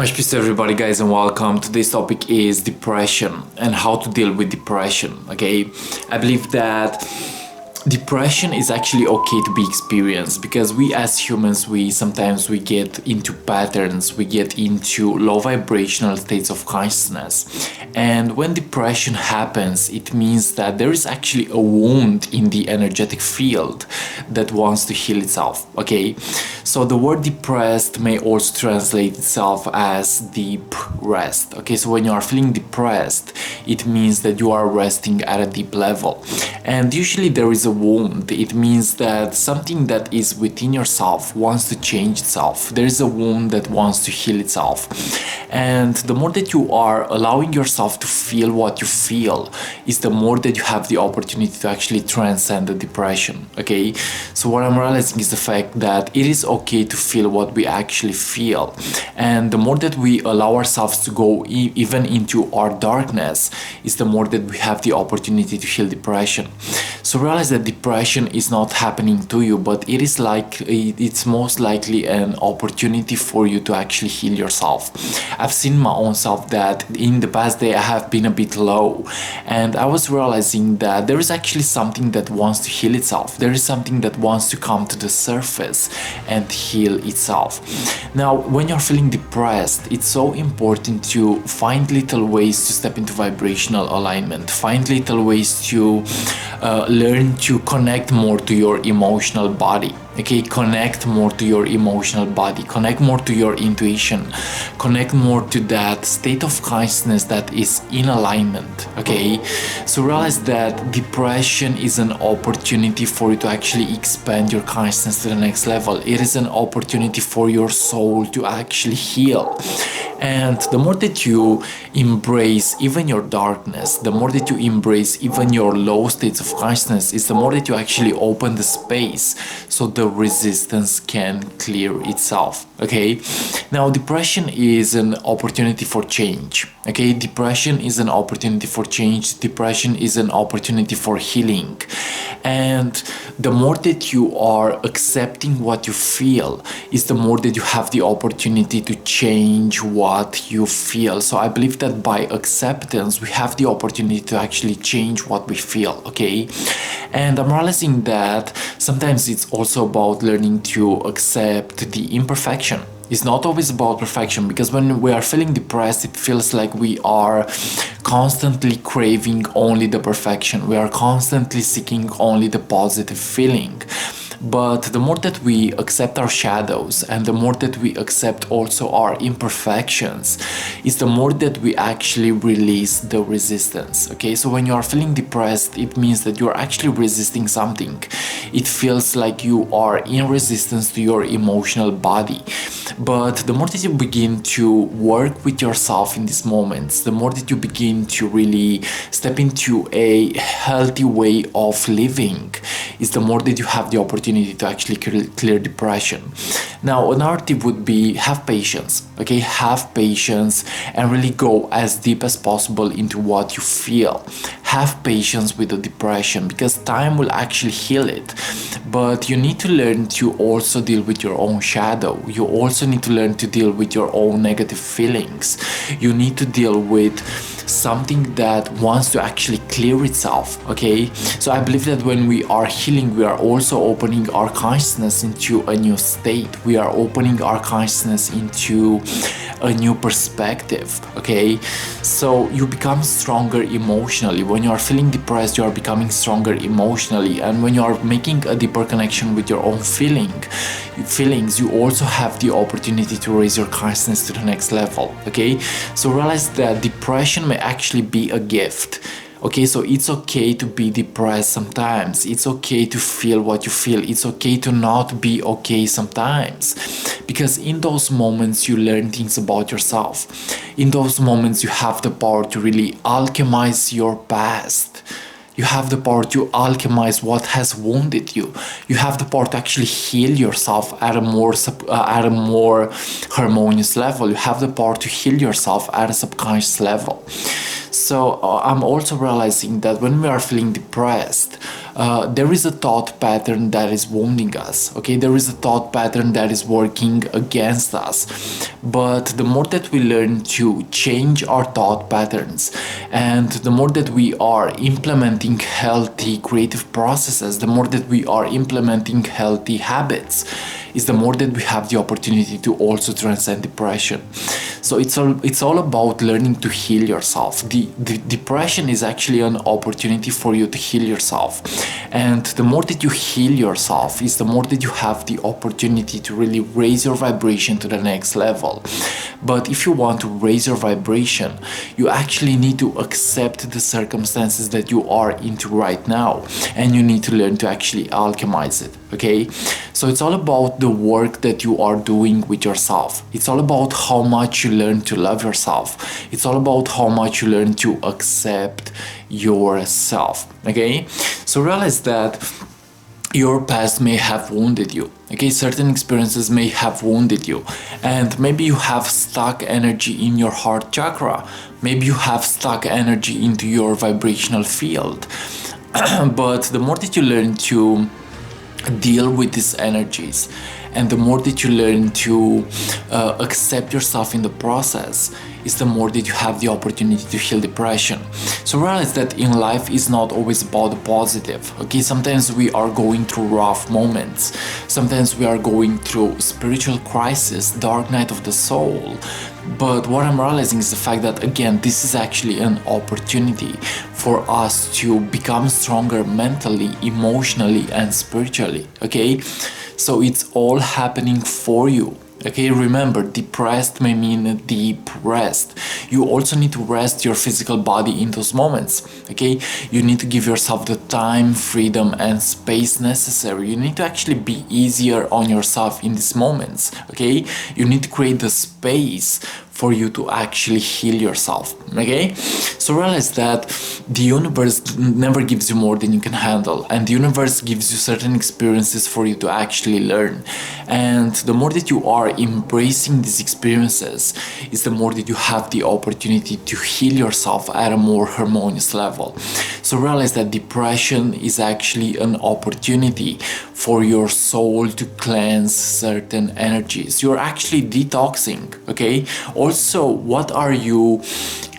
Much peace to everybody, guys, and welcome. Today's topic is depression and how to deal with depression. Okay, I believe that depression is actually okay to be experienced because we as humans, we sometimes get into patterns, we get into low vibrational states of consciousness, and when depression happens, it means that there is actually a wound in the energetic field that wants to heal itself. Okay, so the word depressed may also translate itself as deep rest. Okay, so when you are feeling depressed, it means that you are resting at a deep level, and usually there is a wound. It means that something that is within yourself wants to change itself. There is a wound that wants to heal itself, and the more that you are allowing yourself to feel what you feel is the more that you have the opportunity to actually transcend the depression. Okay, so what I'm realizing is the fact that it is okay to feel what we actually feel, and the more that we allow ourselves to go even into our darkness is the more that we have the opportunity to heal depression. So realize that depression is not happening to you, but it's most likely an opportunity for you to actually heal yourself. I've seen my own self that in the past day I have been a bit low, and I was realizing that there is actually something that wants to heal itself. There is something that wants to come to the surface and heal itself. Now, when you're feeling depressed, it's so important to find little ways to step into vibrational alignment, find little ways to learn to connect more to your emotional body. Okay, connect more to your emotional body, connect more to your intuition, connect more to that state of consciousness that is in alignment. Okay, so realize that depression is an opportunity for you to actually expand your consciousness to the next level. It is an opportunity for your soul to actually heal. And the more that you embrace even your darkness, the more that you embrace even your low states of consciousness, is the more that you actually open the space so the resistance can clear itself. Okay, now depression is an opportunity for change. Okay, depression is an opportunity for change. Depression is an opportunity for healing. And the more that you are accepting what you feel is the more that you have the opportunity to change what you feel. So I believe that by acceptance we have the opportunity to actually change what we feel. Okay, and I'm realizing that sometimes it's also about learning to accept the imperfection. It's not always about perfection, because when we are feeling depressed, it feels like we are constantly craving only the perfection. We are constantly seeking only the positive feeling. But the more that we accept our shadows and the more that we accept also our imperfections is the more that we actually release the resistance. Okay, so when you are feeling depressed, it means that you're actually resisting something. It feels like you are in resistance to your emotional body. But the more that you begin to work with yourself in these moments, the more that you begin to really step into a healthy way of living, is the more that you have the opportunity to actually clear depression. Now, another tip would be have patience. Okay, have patience and really go as deep as possible into what you feel. Have patience with the depression because time will actually heal it. But you need to learn to also deal with your own shadow. You also need to learn to deal with your own negative feelings. You need to deal with something that wants to actually clear itself. Okay, so I believe that when we are healing, we are also opening our consciousness into a new state. We are opening our consciousness into a new perspective. Okay, so you become stronger emotionally. When you are feeling depressed, you are becoming stronger emotionally, and when you are making a deeper connection with your own feelings, you also have the opportunity to raise your consciousness to the next level. Okay, so realize that depression may actually be a gift. Okay, so it's okay to be depressed sometimes. It's okay to feel what you feel. It's okay to not be okay sometimes. Because in those moments you learn things about yourself. In those moments you have the power to really alchemize your past. You have the power to alchemize what has wounded you. You have the power to actually heal yourself at a more harmonious level. You have the power to heal yourself at a subconscious level. So I'm also realizing that when we are feeling depressed, there is a thought pattern that is wounding us. Okay, there is a thought pattern that is working against us. But the more that we learn to change our thought patterns, and the more that we are implementing healthy creative processes, the more that we are implementing healthy habits, is the more that we have the opportunity to also transcend depression. So it's all about learning to heal yourself. The depression is actually an opportunity for you to heal yourself, and the more that you heal yourself is the more that you have the opportunity to really raise your vibration to the next level. But if you want to raise your vibration, you actually need to accept the circumstances that you are into right now, and you need to learn to actually alchemize it. Okay, so it's all about the work that you are doing with yourself. It's all about how much you learn to love yourself. It's all about how much you learn to accept yourself. Okay, so realize that your past may have wounded you. Okay, certain experiences may have wounded you, and maybe you have stuck energy in your heart chakra. Maybe you have stuck energy into your vibrational field. But the more that you learn to deal with these energies, and the more that you learn to accept yourself in the process, is the more that you have the opportunity to heal depression. So realize that in life is not always about the positive. Okay, sometimes we are going through rough moments, sometimes we are going through spiritual crisis, dark night of the soul. But what I'm realizing is the fact that, again, this is actually an opportunity for us to become stronger mentally, emotionally, and spiritually. Okay, so it's all happening for you. Okay, remember, depressed may mean deep rest. You also need to rest your physical body in those moments. Okay, you need to give yourself the time, freedom, and space necessary. You need to actually be easier on yourself in these moments. Okay, you need to create the space for you to actually heal yourself. Okay, so realize that the universe never gives you more than you can handle, and the universe gives you certain experiences for you to actually learn. And the more that you are embracing these experiences, is the more that you have the opportunity to heal yourself at a more harmonious level. So realize that depression is actually an opportunity for your soul to cleanse certain energies. You're actually detoxing. Okay, also, what are you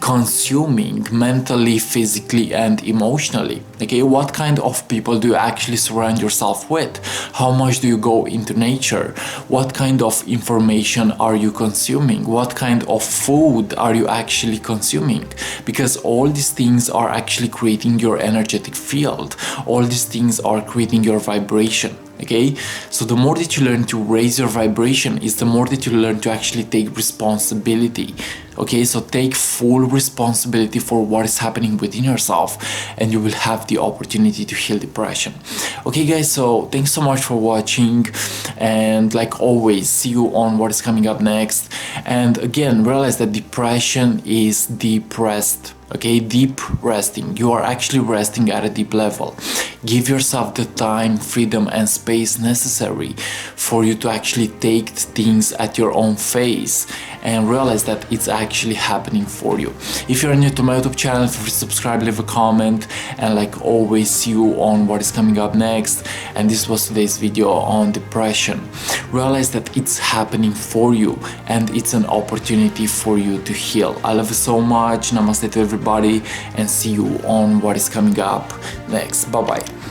consuming mentally, physically, and emotionally? Okay, what kind of people do you actually surround yourself with? How much do you go into nature? What kind of information are you consuming? What kind of food are you actually consuming? Because all these things are actually creating your energetic field. All these things are creating your vibration. Okay, so the more that you learn to raise your vibration is the more that you learn to actually take responsibility. Okay, so take full responsibility for what is happening within yourself, and you will have the opportunity to heal depression. Okay guys, so thanks so much for watching, and like always, see you on what is coming up next. And again, realize that depression is deep rest. Okay, deep resting. You are actually resting at a deep level. Give yourself the time, freedom, and space necessary for you to actually take things at your own pace, and realize that it's actually happening for you. If you're new to my YouTube channel, feel free to subscribe, leave a comment, and like always, see you on what is coming up next. And this was today's video on depression. Realize that it's happening for you, and it's an opportunity for you to heal. I love you so much. Namaste to everybody, and see you on what is coming up next. Bye bye.